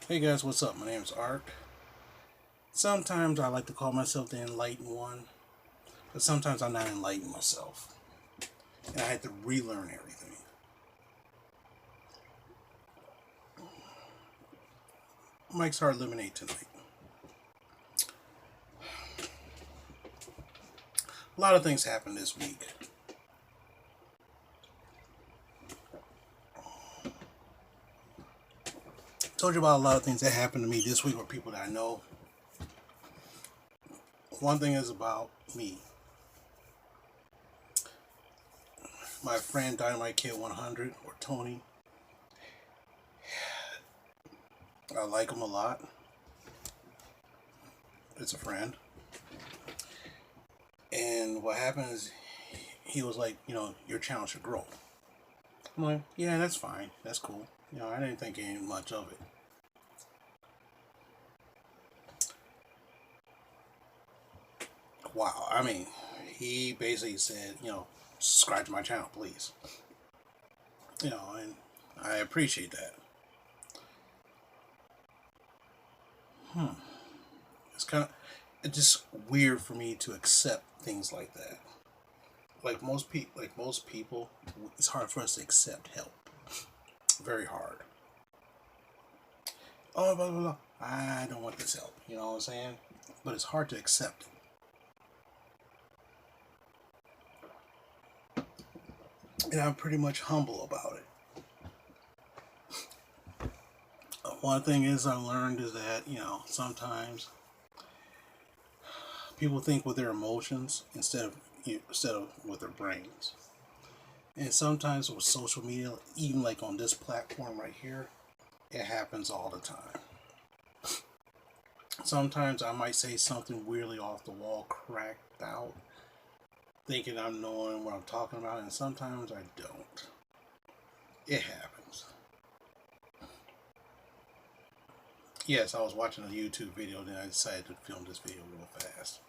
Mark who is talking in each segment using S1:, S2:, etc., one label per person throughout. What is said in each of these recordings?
S1: Hey guys, what's up? My name is Art. Sometimes I like to call myself the enlightened one, but sometimes I'm not enlightened myself. And I had to relearn everything. Mike's Hard Lemonade tonight. A lot of things happened this week. Told you about a lot of things that happened to me this week with people that I know. One thing is about me. My friend Dynamite Kid 100, or Tony. I like him a lot. It's a friend. And what happened is he was like, your channel should grow. I'm like, yeah, that's fine. That's cool. I didn't think any much of it. Wow. I mean, he basically said, subscribe to my channel, please. And I appreciate that. It's just weird for me to accept things like that. Like most people, it's hard for us to accept help. Very hard. Oh, blah, blah, blah. I don't want this help. You know what I'm saying? But it's hard to accept it. And I'm pretty much humble about it. One thing is I learned is that, sometimes people think with their emotions instead of with their brains. And sometimes with social media, even like on this platform right here, it happens all the time. Sometimes I might say something weirdly off the wall, cracked out, thinking I'm knowing what I'm talking about, and sometimes I don't. It happens. Yes, I was watching a YouTube video, then I decided to film this video real fast.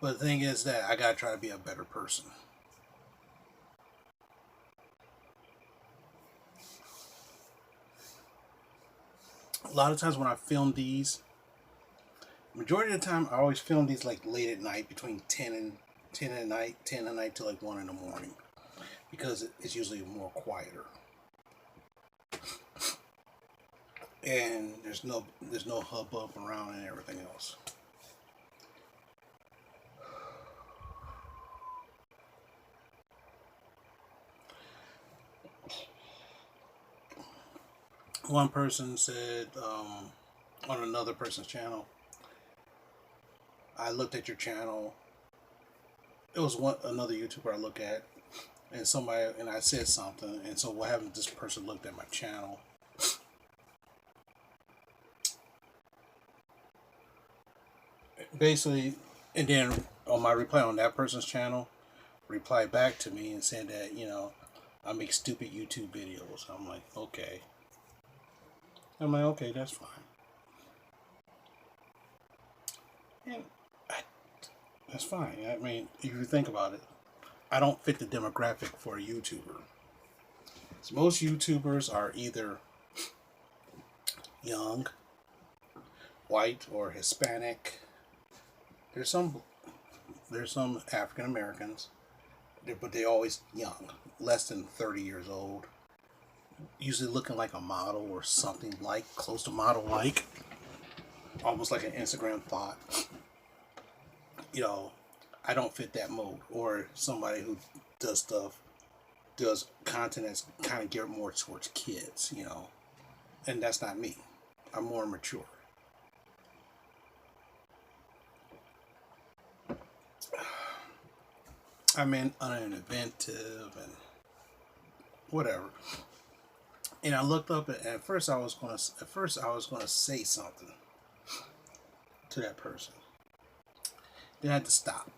S1: But the thing is that I gotta try to be a better person. A lot of times when I film these, majority of the time I always film these like late at night, between 10 at night to like 1 in the morning, because it's usually more quieter. And there's no hubbub around and everything else. One person said on another person's channel, I looked at your channel. It was another YouTuber I look at, and I said something, and so what happened? This person looked at my channel. Basically, and then on my reply on that person's channel, replied back to me and said that I make stupid YouTube videos. I'm like, okay. That's fine. And that's fine. I mean, if you think about it, I don't fit the demographic for a YouTuber. So most YouTubers are either young, white, or Hispanic. There's some African Americans, but they're always young, less than 30 years old. Usually looking like a model or something like close to model like, almost like an Instagram thought. I don't fit that mold. Or somebody who does content that's kind of geared more towards kids, and that's not me. I'm more mature. I'm uninventive and whatever. And I looked up and at first I was gonna say something to that person. Then I had to stop.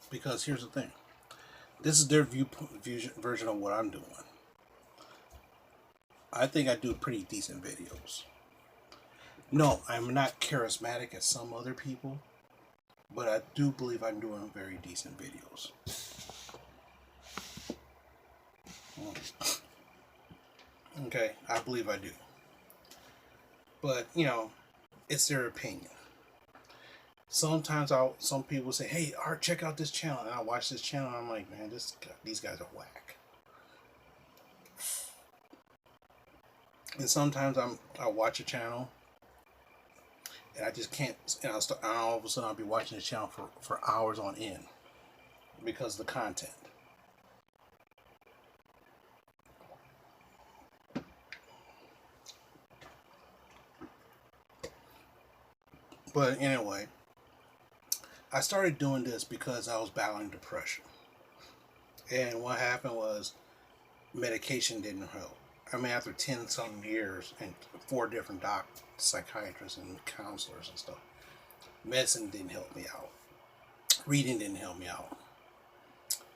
S1: Because here's the thing. This is their version of what I'm doing. I think I do pretty decent videos. No, I'm not charismatic as some other people, but I do believe I'm doing very decent videos. Okay, I believe I do. But it's their opinion. Sometimes some people say, "Hey, Art, check out this channel," and I watch this channel, and I'm like, "Man, these guys are whack." And sometimes I watch a channel, and I just can't. And all of a sudden I'll be watching this channel for hours on end because of the content. But anyway, I started doing this because I was battling depression. And what happened was medication didn't help. I mean, after 10 some years and 4 different psychiatrists and counselors and stuff, medicine didn't help me out. Reading didn't help me out.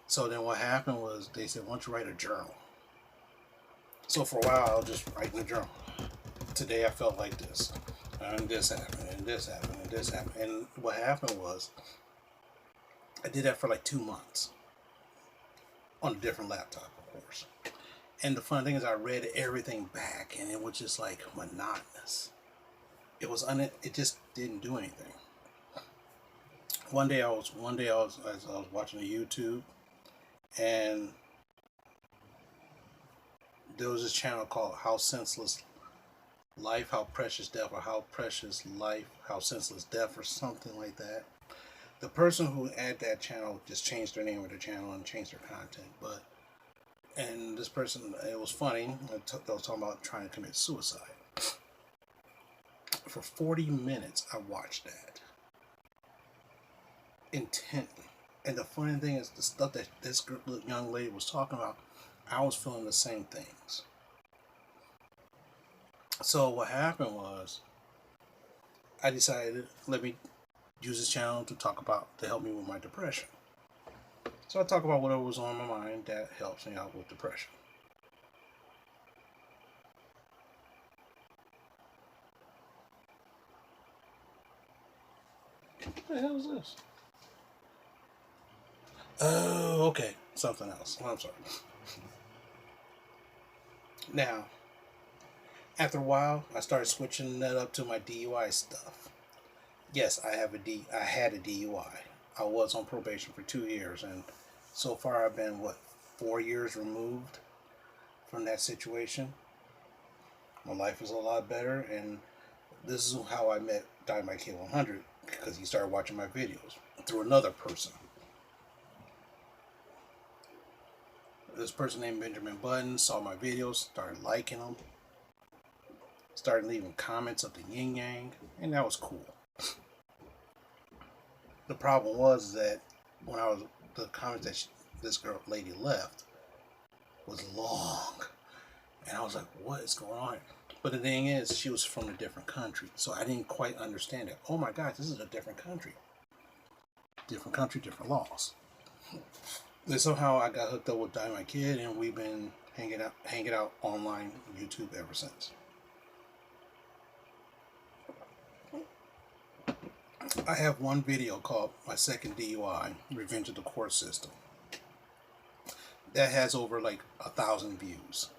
S1: So then what happened was they said, "Why don't you write a journal?" So for a while I was just writing a journal. Today I felt like this. And this happened, and this happened, and this happened. And what happened was I did that for like 2 months on a different laptop, of course. And the fun thing is I read everything back, and it was just like monotonous. It just didn't do anything. One day I was watching a YouTube, and there was this channel called How Senseless Life, How Precious Death, or How Precious Life, How Senseless Death, or something like that. The person who had that channel just changed their name of their channel and changed their content. And this person, it was funny, they was talking about trying to commit suicide. For 40 minutes I watched that intently. And the funny thing is, the stuff that this young lady was talking about, I was feeling the same things. So what happened was, I decided, let me use this channel to help me with my depression. So I talk about whatever was on my mind that helps me out with depression. What the hell is this? Oh, okay. Something else. Oh, I'm sorry. Now, after a while, I started switching that up to my DUI stuff. Yes, I had a DUI. I was on probation for 2 years, and so far I've been, 4 years removed from that situation. My life is a lot better, and this is how I met Dynamite K100, because he started watching my videos through another person. This person named Benjamin Button saw my videos, started liking them, started leaving comments of the yin yang, and that was cool. The problem was that the comments that this lady left was long, and I was like, what is going on? But the thing is, she was from a different country, so I didn't quite understand it. Oh my gosh, this is a different country. Different country, different laws. Then somehow I got hooked up with Dynamite Kid, and we've been hanging out online on YouTube ever since. I have one video called My Second DUI, Revenge of the Court System. That has over 1,000 views.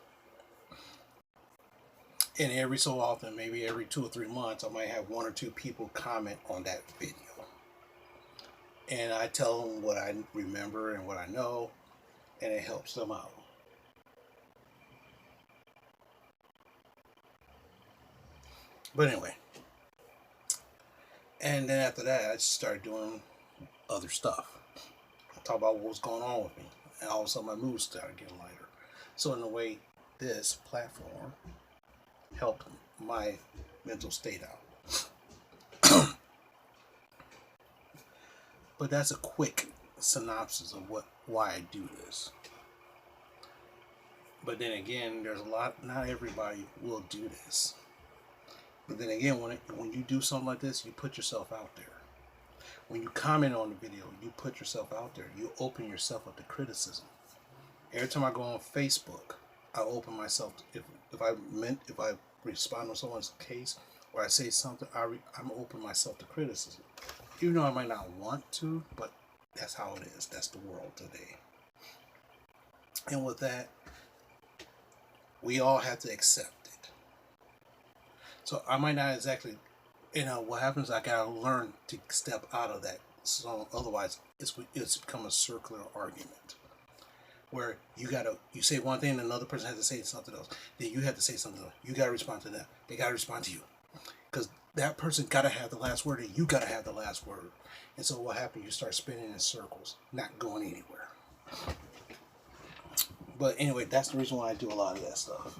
S1: And every so often, maybe every 2 or 3 months, I might have 1 or 2 people comment on that video. And I tell them what I remember and what I know, and it helps them out. But anyway. And then after that, I just started doing other stuff. I talk about what was going on with me. And all of a sudden, my mood started getting lighter. So in a way, this platform helped my mental state out. But that's a quick synopsis of why I do this. But then again, not everybody will do this. But then again, when you do something like this, you put yourself out there. When you comment on the video, you put yourself out there. You open yourself up to criticism. Every time I go on Facebook, I open myself to, if I respond to someone's case or I say something, I'm open myself to criticism. Even though I might not want to, but that's how it is. That's the world today. And with that, We all have to accept it. So I might not exactly, what happens, I gotta learn to step out of that. So otherwise, it's become a circular argument where you say one thing and another person has to say something else. Then you have to say something else. You gotta respond to them. They gotta respond to you. Because that person gotta have the last word and you gotta have the last word. And so what happens, you start spinning in circles, not going anywhere. But anyway, that's the reason why I do a lot of that stuff.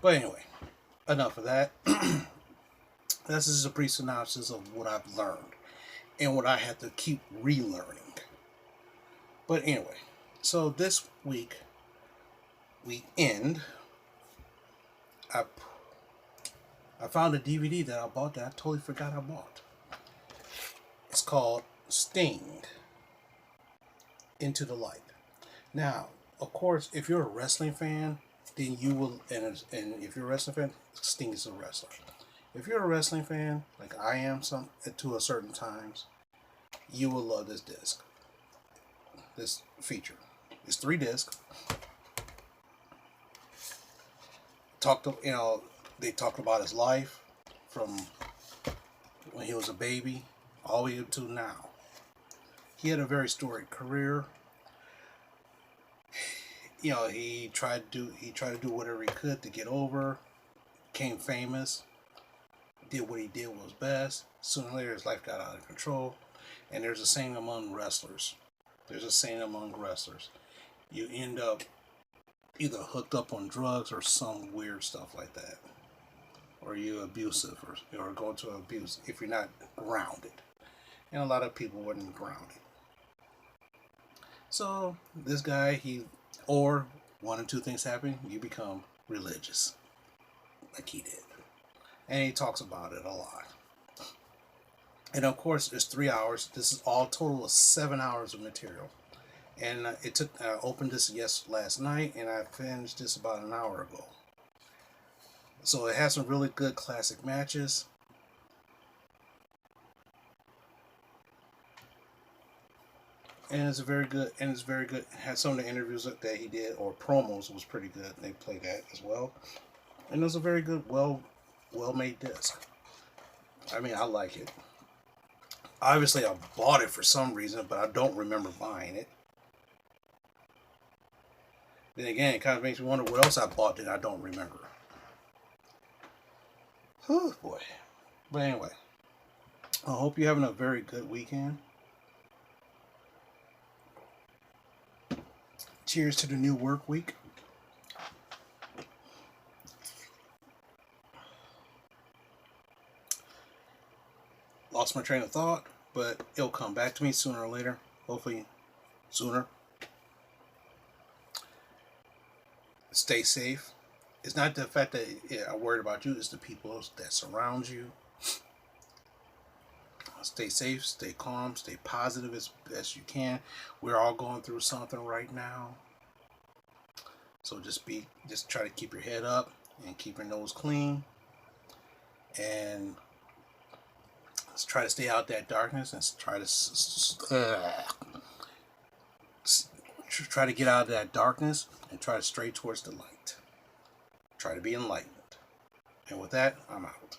S1: But anyway, enough of that. This is a brief synopsis of what I've learned and what I have to keep relearning. But anyway, so this weekend, I found a DVD that I bought that I totally forgot I bought. It's called Sting, Into the Light. Now, of course, if you're a wrestling fan, then you will, and if you're a wrestling fan, Sting is a wrestler. If you're a wrestling fan, like I am, to a certain times, you will love this disc, this feature. It's 3 discs. They talked about his life from when he was a baby all the way up to now. He had a very storied career. He tried to do whatever he could to get over, became famous, did what he did was best. Sooner or later his life got out of control. And there's a saying among wrestlers. You end up either hooked up on drugs or some weird stuff like that. Or you're abusive or going to abuse if you're not grounded. And a lot of people weren't grounded. So this guy, or one or two things happen, you become religious, like he did. And he talks about it a lot. And of course, it's 3 hours. This is all total of 7 hours of material. And I opened this last night, and I finished this about an hour ago. So it has some really good classic matches. And it's very good. It had some of the interviews that he did, or promos, was pretty good. They played that as well. And it was a very good, well-made disc. I mean, I like it. Obviously, I bought it for some reason, but I don't remember buying it. Then again, it kind of makes me wonder what else I bought that I don't remember. Oh boy. But anyway, I hope you're having a very good weekend. Cheers to the new work week. Lost my train of thought, but it'll come back to me sooner or later. Hopefully sooner. Stay safe. It's not the fact that I'm worried about you, it's the people that surround you. Stay safe, stay calm, stay positive as best you can. We're all going through something right now. So just try to keep your head up and keep your nose clean. And let's try to stay out that darkness and try to get out of that darkness and try to stray towards the light. Try to be enlightened. And with that, I'm out.